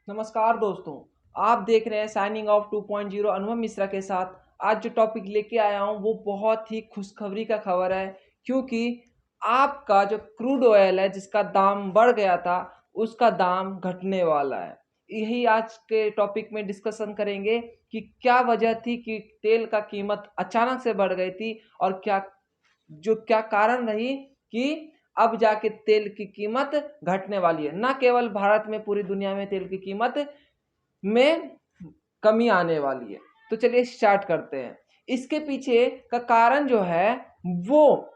नमस्कार दोस्तों। आप देख रहे हैं साइनिंग ऑफ 2.0 अनुभव मिश्रा के साथ। आज जो टॉपिक लेके आया हूँ वो बहुत ही खुशखबरी का खबर है, क्योंकि आपका जो क्रूड ऑयल है जिसका दाम बढ़ गया था उसका दाम घटने वाला है। यही आज के टॉपिक में डिस्कशन करेंगे कि क्या वजह थी कि तेल का कीमत अचानक से बढ़ गई थी और क्या कारण रही कि अब जाके तेल की कीमत घटने वाली है। ना केवल भारत में, पूरी दुनिया में तेल की कीमत में कमी आने वाली है। तो चलिए स्टार्ट करते हैं। इसके पीछे का कारण जो है वो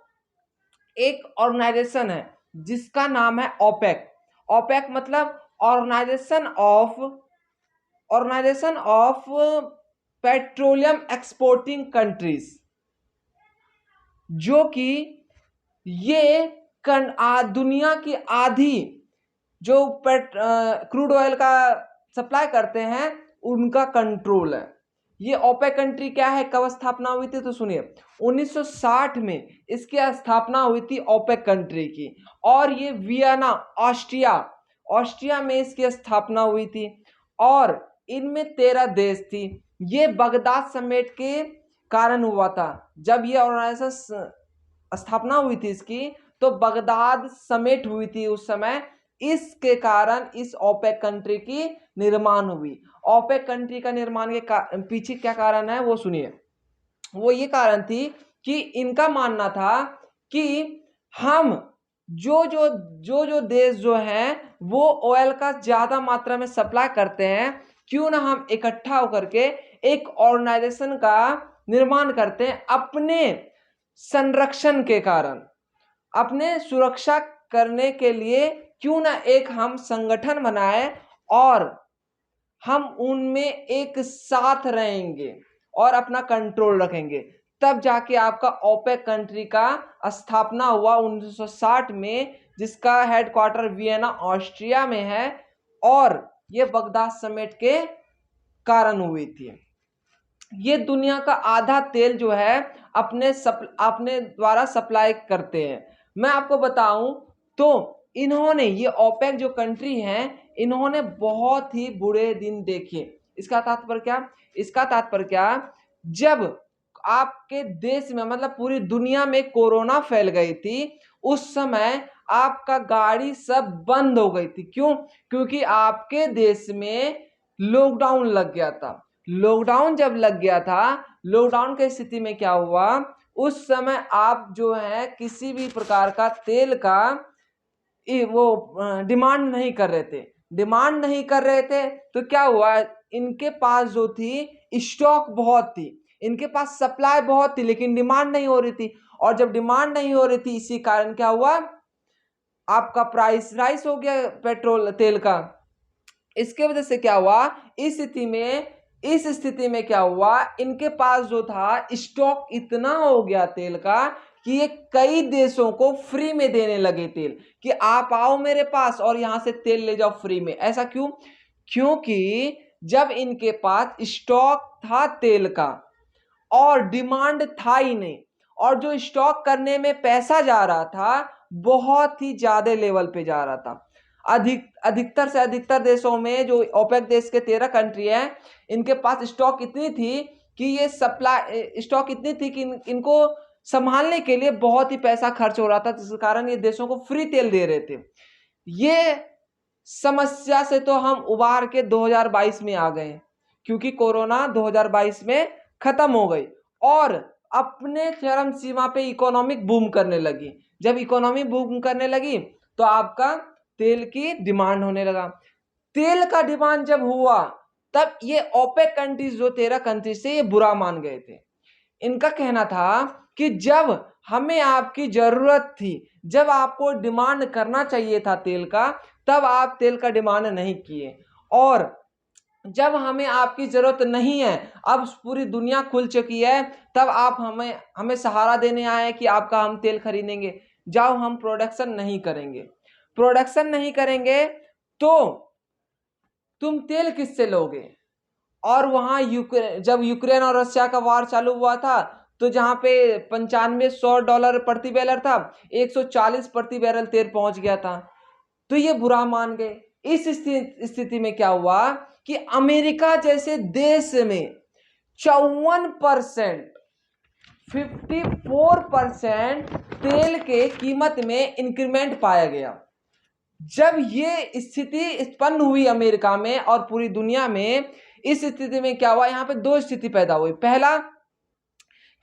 एक ऑर्गेनाइजेशन है जिसका नाम है ओपेक। ओपेक मतलब organisation of petroleum exporting countries, जो कि ये दुनिया की आधी जो क्रूड ऑयल का सप्लाई करते हैं उनका कंट्रोल है। ये ओपेक कंट्री क्या है, कब स्थापना हुई थी तो सुनिए। 1960 में इसकी स्थापना हुई थी ओपेक कंट्री की, और ये वियना ऑस्ट्रिया में इसकी स्थापना हुई थी, और इनमें 13 देश थी। ये बगदाद समेट के कारण हुआ था। जब ये ऑर्गेनाइजेशन स्थापना हुई थी इसकी, तो बगदाद समेट हुई थी उस समय। इसके कारण इस ओपेक कंट्री की निर्माण हुई। ओपेक कंट्री का निर्माण के पीछे क्या कारण है वो सुनिए। वो ये कारण थी कि इनका मानना था कि हम जो देश जो हैं वो ऑयल का ज्यादा मात्रा में सप्लाई करते हैं, क्यों ना हम इकट्ठा होकर के एक ऑर्गेनाइजेशन का निर्माण करते हैं अपने संरक्षण के कारण, अपने सुरक्षा करने के लिए। क्यों ना एक हम संगठन बनाए और हम उनमें एक साथ रहेंगे और अपना कंट्रोल रखेंगे। तब जाके आपका ओपेक कंट्री का स्थापना हुआ 1960 में, जिसका हेडक्वार्टर वियना ऑस्ट्रिया में है, और ये बगदाद समेट के कारण हुई थी। ये दुनिया का आधा तेल जो है अपने द्वारा सप्लाई करते हैं। मैं आपको बताऊं तो इन्होंने, ये ओपेक जो कंट्री हैं, इन्होंने बहुत ही बुरे दिन देखे। इसका तात्पर्य क्या, जब आपके देश में मतलब पूरी दुनिया में कोरोना फैल गई थी, उस समय आपका गाड़ी सब बंद हो गई थी। क्यों? क्योंकि आपके देश में लॉकडाउन लग गया था। लॉकडाउन जब लग गया था, लॉकडाउन की स्थिति में क्या हुआ, उस समय आप जो है किसी भी प्रकार का तेल का डिमांड नहीं कर रहे थे। तो क्या हुआ, इनके पास जो थी स्टॉक बहुत थी, इनके पास सप्लाई बहुत थी, लेकिन डिमांड नहीं हो रही थी। और जब डिमांड नहीं हो रही थी, इसी कारण क्या हुआ, आपका प्राइस राइस हो गया पेट्रोल तेल का। इसके वजह से क्या हुआ, इस स्थिति में क्या हुआ, इनके पास जो था स्टॉक इतना हो गया तेल का कि ये कई देशों को फ्री में देने लगे तेल, कि आप आओ मेरे पास और यहां से तेल ले जाओ फ्री में। ऐसा क्यों? क्योंकि जब इनके पास स्टॉक था तेल का और डिमांड था ही नहीं, और जो स्टॉक करने में पैसा जा रहा था बहुत ही ज्यादा लेवल पे जा रहा था। अधिकतर से अधिकतर देशों में, जो ओपेक देश के 13 कंट्री हैं, इनके पास स्टॉक इतनी थी कि इनको संभालने के लिए बहुत ही पैसा खर्च हो रहा था, जिस कारण ये देशों को फ्री तेल दे रहे थे। ये समस्या से तो हम उबार के 2022 में आ गए, क्योंकि कोरोना 2022 में खत्म हो गई और अपने चरम सीमा पे इकोनॉमिक बूम करने लगी। जब इकोनॉमी बूम करने लगी तो आपका तेल की डिमांड होने लगा। तेल का डिमांड जब हुआ, तब ये ओपेक कंट्रीज जो 13 कंट्रीज थे, ये बुरा मान गए थे। इनका कहना था कि जब हमें आपकी जरूरत थी, जब आपको डिमांड करना चाहिए था तेल का, तब आप तेल का डिमांड नहीं किए, और जब हमें आपकी जरूरत नहीं है, अब पूरी दुनिया खुल चुकी है, तब आप हमें सहारा देने आए कि आपका हम तेल खरीदेंगे। जाओ, हम प्रोडक्शन नहीं करेंगे तो तुम तेल किससे लोगे? और वहां जब यूक्रेन और रशिया का वार चालू हुआ था, तो जहां पे 95-100 डॉलर प्रति बैरल था, 140 प्रति बैरल तेल पहुंच गया था। तो ये बुरा मान गए इस स्थिति में क्या हुआ कि अमेरिका जैसे देश में 54%, 54% तेल के कीमत में इंक्रीमेंट पाया गया। जब ये स्थिति उत्पन्न हुई अमेरिका में और पूरी दुनिया में, इस स्थिति में क्या हुआ, यहाँ पे दो स्थिति पैदा हुई। पहला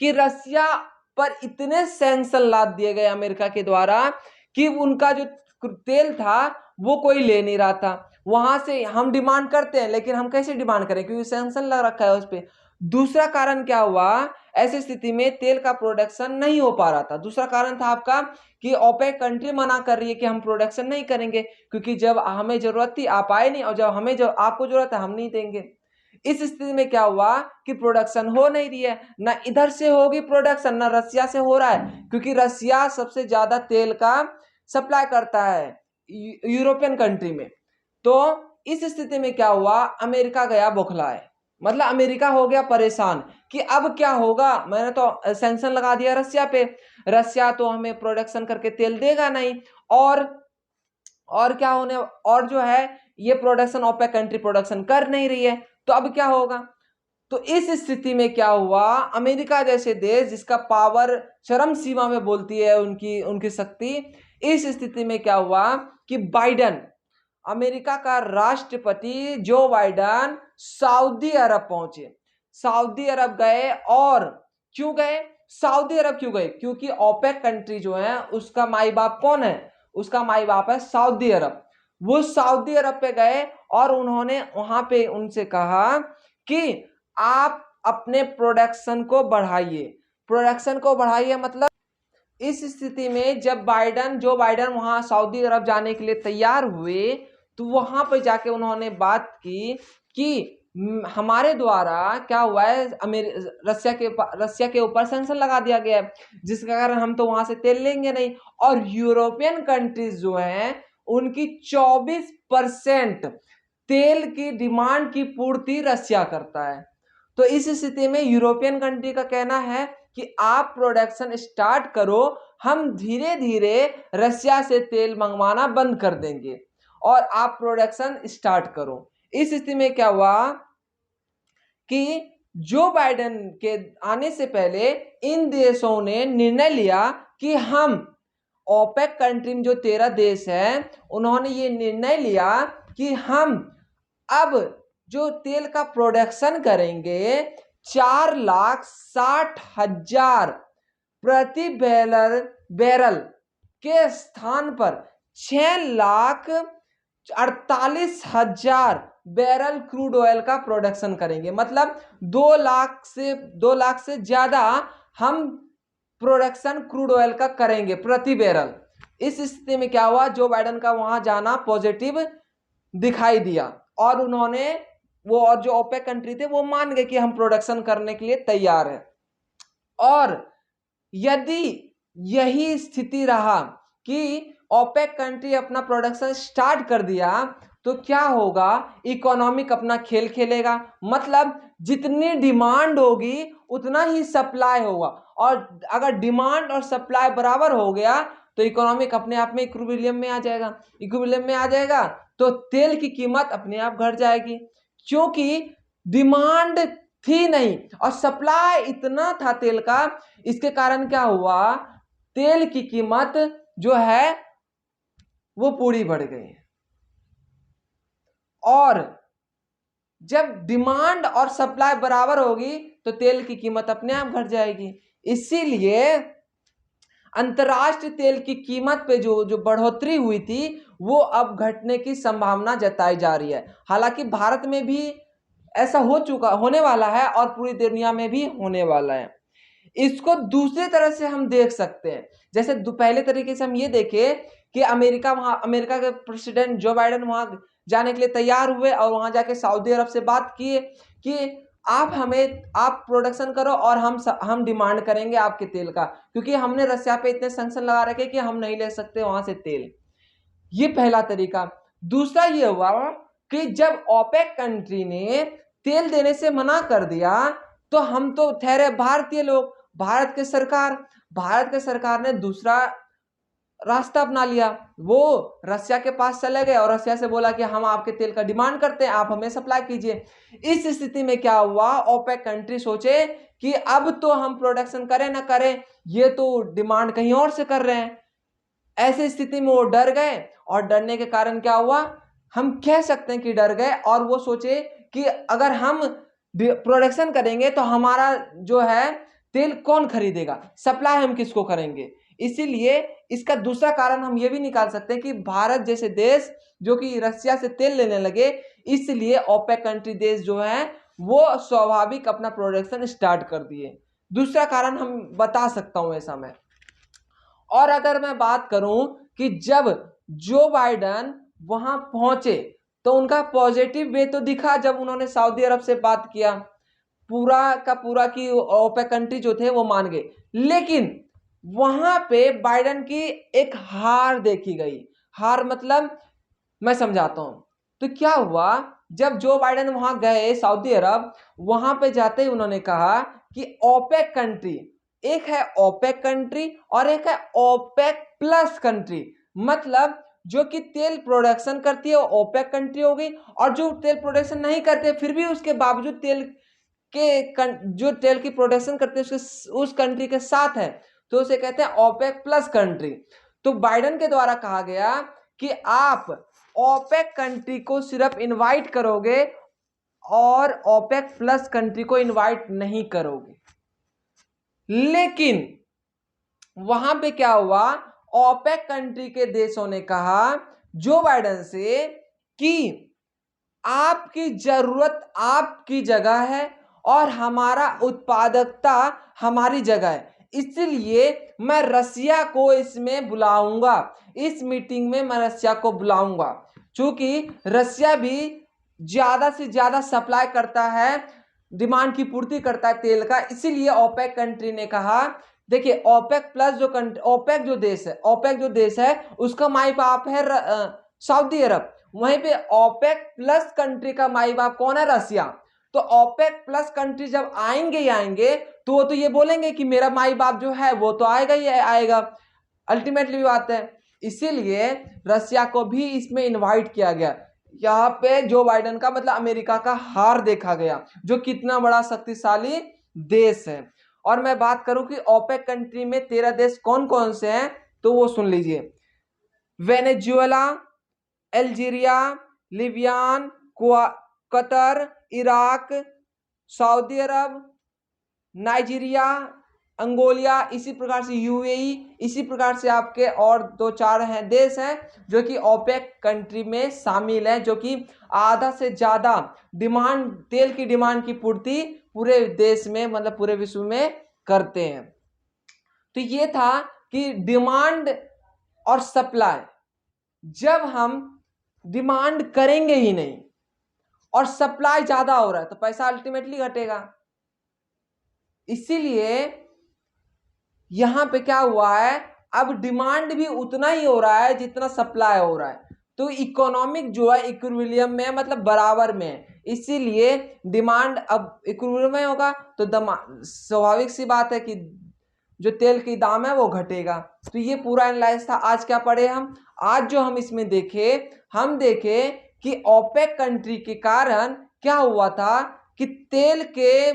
कि रसिया पर इतने सैंक्शन लाद दिए गए अमेरिका के द्वारा कि उनका जो तेल था वो कोई ले नहीं रहा था। वहां से हम डिमांड करते हैं, लेकिन हम कैसे डिमांड करें, क्योंकि सैंक्शन लग रखा है उस पर। दूसरा कारण क्या हुआ, ऐसी स्थिति में तेल का प्रोडक्शन नहीं हो पा रहा था। दूसरा कारण था आपका कि ओपेक कंट्री मना कर रही है कि हम प्रोडक्शन नहीं करेंगे, क्योंकि जब हमें जरूरत थी आप आए नहीं, और जब हमें आपको जरूरत है हम नहीं देंगे। इस स्थिति में क्या हुआ कि प्रोडक्शन हो नहीं रही है, ना इधर से होगी प्रोडक्शन, ना रसिया से हो रहा है, क्योंकि रसिया सबसे ज्यादा तेल का सप्लाई करता है यूरोपियन कंट्री में। तो इस स्थिति में क्या हुआ, अमेरिका गया बौखलाए, मतलब अमेरिका हो गया परेशान कि अब क्या होगा, मैंने तो सैंक्शन लगा दिया रसिया पे, रसिया तो हमें प्रोडक्शन करके तेल देगा नहीं, और क्या होने, और जो है ये प्रोडक्शन ओपेक कंट्री प्रोडक्शन कर नहीं रही है, तो अब क्या होगा। तो इस स्थिति में क्या हुआ, अमेरिका जैसे देश जिसका पावर चरम सीमा में बोलती है उनकी शक्ति, इस स्थिति में क्या हुआ कि बाइडन, अमेरिका का राष्ट्रपति जो बाइडन सऊदी अरब पहुंचे। सऊदी अरब गए, और क्यों गए, सऊदी अरब क्यों गए, क्योंकि ओपेक कंट्री जो है उसका माई बाप कौन है, उसका माई बाप है सऊदी अरब। वो सऊदी अरब पे गए और उन्होंने वहां पे उनसे कहा कि आप अपने प्रोडक्शन को बढ़ाइए, प्रोडक्शन को बढ़ाइए। मतलब इस स्थिति में जब जो बाइडन वहां सऊदी अरब जाने के लिए तैयार हुए, तो वहां पर जाके उन्होंने बात की कि हमारे द्वारा क्या हुआ है, रसिया के ऊपर सैंक्शन लगा दिया गया है, जिसके कारण हम तो वहां से तेल लेंगे नहीं, और यूरोपियन कंट्रीज जो हैं उनकी 24% तेल की डिमांड की पूर्ति रसिया करता है। तो इस स्थिति में यूरोपियन कंट्री का कहना है कि आप प्रोडक्शन स्टार्ट करो, हम धीरे धीरे रसिया से तेल मंगवाना बंद कर देंगे और आप प्रोडक्शन स्टार्ट करो। इस स्थिति में क्या हुआ कि जो बाइडेन के आने से पहले इन देशों ने निर्णय लिया कि हम ओपेक कंट्री में जो 13 देश हैं, उन्होंने ये निर्णय लिया कि हम अब जो तेल का प्रोडक्शन करेंगे 4,60,000 प्रति बैरल के स्थान पर 6,48,000 बैरल क्रूड ऑयल का प्रोडक्शन करेंगे। मतलब 2 लाख से ज्यादा हम प्रोडक्शन क्रूड ऑयल का करेंगे प्रति बैरल। इस स्थिति में क्या हुआ, जो बाइडन का वहां जाना पॉजिटिव दिखाई दिया, और उन्होंने वो, और जो ओपेक कंट्री थे वो मान गए कि हम प्रोडक्शन करने के लिए तैयार हैं। और यदि यही स्थिति रहा कि ओपेक कंट्री अपना प्रोडक्शन स्टार्ट कर दिया, तो क्या होगा, इकोनॉमिक अपना खेल खेलेगा। मतलब जितनी डिमांड होगी उतना ही सप्लाई होगा, और अगर डिमांड और सप्लाई बराबर हो गया तो इकोनॉमिक अपने आप में इक्विलिब्रियम में आ जाएगा। इक्विलिब्रियम में आ जाएगा तो तेल की कीमत अपने आप घट जाएगी, क्योंकि डिमांड थी नहीं और सप्लाई इतना था तेल का। इसके कारण क्या हुआ, तेल की कीमत जो है वो पूरी बढ़ गई। और जब डिमांड और सप्लाई बराबर होगी तो तेल की कीमत अपने आप घट जाएगी। इसीलिए अंतर्राष्ट्रीय तेल की कीमत पे जो बढ़ोतरी हुई थी वो अब घटने की संभावना जताई जा रही है। हालांकि भारत में भी ऐसा होने वाला है और पूरी दुनिया में भी होने वाला है। इसको दूसरी तरह से हम देख सकते हैं, जैसे पहले तरीके से हम ये देखें कि अमेरिका के प्रेसिडेंट जो बाइडन वहां जाने के लिए तैयार हुए और वहां जाके सऊदी अरब से बात किए कि आप प्रोडक्शन करो और हम डिमांड करेंगे आपके तेल का, क्योंकि हमने रसिया पे इतने सैंक्शन लगा रखे कि हम नहीं ले सकते वहां से तेल। ये पहला तरीका। दूसरा ये हुआ कि जब ओपेक कंट्री ने तेल देने से मना कर दिया तो हम तो ठहरे भारतीय लोग, भारत के सरकार ने दूसरा रास्ता अपना लिया, वो रसिया के पास चले गए और रसिया से बोला कि हम आपके तेल का डिमांड करते हैं, आप हमें सप्लाई कीजिए। इस स्थिति में क्या हुआ, ओपेक कंट्री सोचे कि अब तो हम प्रोडक्शन करें ना करें, ये तो डिमांड कहीं और से कर रहे हैं। ऐसी स्थिति में वो डर गए और डरने के कारण क्या हुआ, हम कह सकते हैं कि डर गए और वो सोचे कि अगर हम प्रोडक्शन करेंगे तो हमारा जो है तेल कौन खरीदेगा, सप्लाई हम किसको करेंगे। इसीलिए इसका दूसरा कारण हम ये भी निकाल सकते हैं कि भारत जैसे देश जो कि रसिया से तेल लेने लगे, इसलिए ओपेक कंट्री देश जो है वो स्वाभाविक अपना प्रोडक्शन स्टार्ट कर दिए। दूसरा कारण हम बता सकता हूं ऐसा मैं। और अगर मैं बात करूं कि जब जो बाइडन वहां पहुंचे तो उनका पॉजिटिव वे तो दिखा, जब उन्होंने सऊदी अरब से बात किया, पूरा का पूरा कि ओपेक कंट्री जो थे वो मान गए। लेकिन वहां पे बाइडन की एक हार देखी गई। हार मतलब मैं समझाता हूं। तो क्या हुआ, जब जो बाइडन वहां गए सऊदी अरब, वहां पे जाते ही उन्होंने कहा कि ओपेक कंट्री, एक है ओपेक कंट्री और एक है ओपेक प्लस कंट्री, मतलब जो कि तेल प्रोडक्शन करती है वो ओपेक कंट्री हो गई, और जो तेल प्रोडक्शन नहीं करते फिर भी उसके बावजूद तेल जो तेल की प्रोडक्शन करते हैं उसके उस कंट्री के साथ है, तो उसे कहते हैं ओपेक प्लस कंट्री। तो बाइडन के द्वारा कहा गया कि आप ओपेक कंट्री को सिर्फ इनवाइट करोगे और ओपेक प्लस कंट्री को इनवाइट नहीं करोगे। लेकिन वहां पे क्या हुआ, ओपेक कंट्री के देशों ने कहा जो बाइडन से कि आपकी जरूरत आपकी जगह है और हमारा उत्पादकता हमारी जगह है, इसलिए मैं रसिया को इसमें बुलाऊंगा, इस मीटिंग में मैं रसिया को बुलाऊंगा। क्योंकि रसिया भी ज्यादा से ज्यादा सप्लाई करता है, डिमांड की पूर्ति करता है तेल का, इसीलिए ओपेक कंट्री ने कहा देखिए ओपेक प्लस जो ओपेक जो देश है उसका माई बाप है सऊदी अरब, वहीं पे ओपेक प्लस कंट्री का माई बाप कौन है, रसिया। तो ओपेक प्लस कंट्री जब आएंगे ही आएंगे तो वो तो ये बोलेंगे कि मेरा माई बाप जो है वो तो आएगा ही आएगा, अल्टीमेटली बात है। इसीलिए रसिया को भी इसमें इनवाइट किया गया। यहाँ पे जो बाइडन का मतलब अमेरिका का हार देखा गया, जो कितना बड़ा शक्तिशाली देश है। और मैं बात करूं कि ओपेक कंट्री में 13 देश कौन कौन से हैं, तो वो सुन लीजिए। Venezuela, Algeria, Libyan, Qatar, Iraq, Saudi Arab, Nigeria, Angola, इसी प्रकार से यूएई, इसी प्रकार से आपके और 2-4 हैं देश हैं जो कि ओपेक कंट्री में शामिल हैं, जो कि आधा से ज्यादा डिमांड तेल की डिमांड की पूर्ति पूरे देश में मतलब पूरे विश्व में करते हैं। तो ये था कि डिमांड और सप्लाई, जब हम डिमांड करेंगे ही नहीं और सप्लाई ज्यादा हो रहा है तो पैसा अल्टीमेटली घटेगा। इसीलिए यहां पे क्या हुआ है, अब डिमांड भी उतना ही हो रहा है जितना सप्लाई हो रहा है, तो इकोनॉमिक जो है इक्विलिब्रियम में मतलब बराबर में है। इसीलिए डिमांड अब इक्विलिब्रियम में होगा तो स्वाभाविक सी बात है कि जो तेल की दाम है वो घटेगा। तो ये पूरा एनालाइज था। आज क्या पढ़े हम, आज जो हम इसमें देखे, हम देखे कि ओपेक कंट्री के कारण क्या हुआ था कि तेल के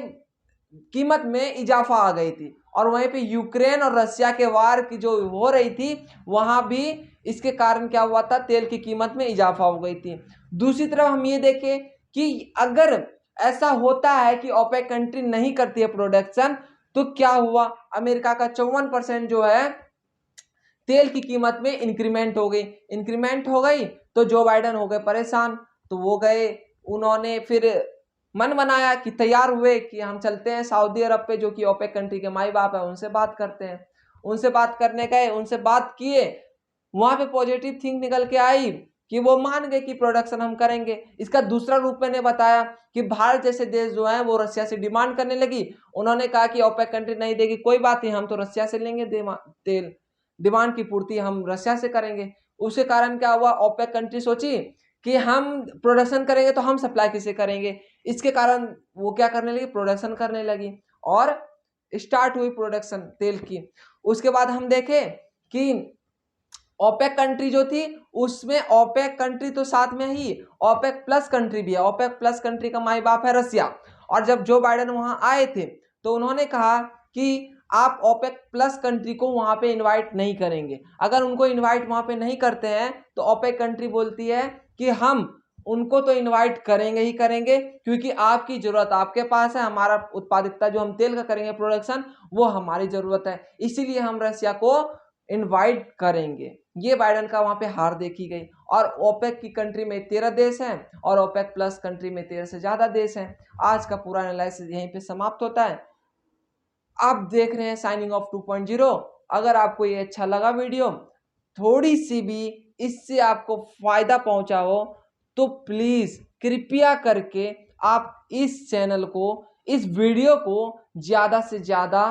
कीमत में इजाफा आ गई थी, और वहीं पे यूक्रेन और रशिया के वार की जो हो रही थी वहां भी इसके कारण क्या हुआ था, तेल की कीमत में इजाफा हो गई थी। दूसरी तरफ हम ये देखें कि अगर ऐसा होता है कि ओपेक कंट्री नहीं करती है प्रोडक्शन, तो क्या हुआ, अमेरिका का 54% जो है तेल की कीमत में इंक्रीमेंट हो गई तो जो बाइडन हो गए परेशान, तो वो गए, उन्होंने फिर मन बनाया कि तैयार हुए कि हम चलते हैं सऊदी अरब पे जो कि ओपेक कंट्री के माई बाप है, उनसे बात करते हैं। उनसे बात करने गए, उनसे बात किए, वहां पे पॉजिटिव थिंक निकल के आई कि वो मान गए कि प्रोडक्शन हम करेंगे। इसका दूसरा रूप मैंने बताया कि भारत जैसे देश जो है वो रशिया से डिमांड करने लगी, उन्होंने कहा कि ओपेक कंट्री नहीं देगी कोई बात नहीं, हम तो रशिया से लेंगे तेल, डिमांड की पूर्ति हम रशिया से करेंगे। उसके कारण क्या हुआ, ओपेक कंट्री सोची कि हम प्रोडक्शन करेंगे तो हम सप्लाई किसे करेंगे, इसके कारण वो क्या करने लगी, प्रोडक्शन करने लगी और स्टार्ट हुई प्रोडक्शन तेल की। उसके बाद हम देखें कि ओपेक कंट्री जो थी उसमें ओपेक कंट्री तो साथ में ही ओपेक प्लस कंट्री भी है। ओपेक प्लस कंट्री का माई बाप है रसिया। और जब जो बाइडेन वहां आए थे तो उन्होंने कहा कि आप ओपेक प्लस कंट्री को वहां पे इनवाइट नहीं करेंगे। अगर उनको इनवाइट वहां पे नहीं करते हैं तो ओपेक कंट्री बोलती है कि हम उनको तो इनवाइट करेंगे ही करेंगे, क्योंकि आपकी जरूरत आपके पास है, हमारा उत्पादिकता जो हम तेल का करेंगे प्रोडक्शन वो हमारी जरूरत है, इसीलिए हम रसिया को इनवाइट करेंगे। ये बाइडेन का वहां पे हार देखी गई। और ओपेक की कंट्री में 13 देश हैं और ओपेक प्लस कंट्री में 13 से ज्यादा देश हैं। आज का पूरा एनालिसिस यहीं पे समाप्त होता है। आप देख रहे हैं साइनिंग ऑफ 2.0। अगर आपको ये अच्छा लगा वीडियो, थोड़ी सी भी इससे आपको फायदा पहुंचा हो तो प्लीज कृपया करके आप इस चैनल को, इस वीडियो को ज्यादा से ज्यादा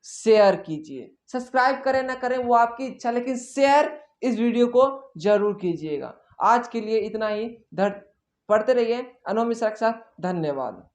शेयर कीजिए। सब्सक्राइब करें ना करें वो आपकी इच्छा, लेकिन शेयर इस वीडियो को जरूर कीजिएगा। आज के लिए इतना ही। पढ़ते रहिए। अनोमी साक्षात। धन्यवाद।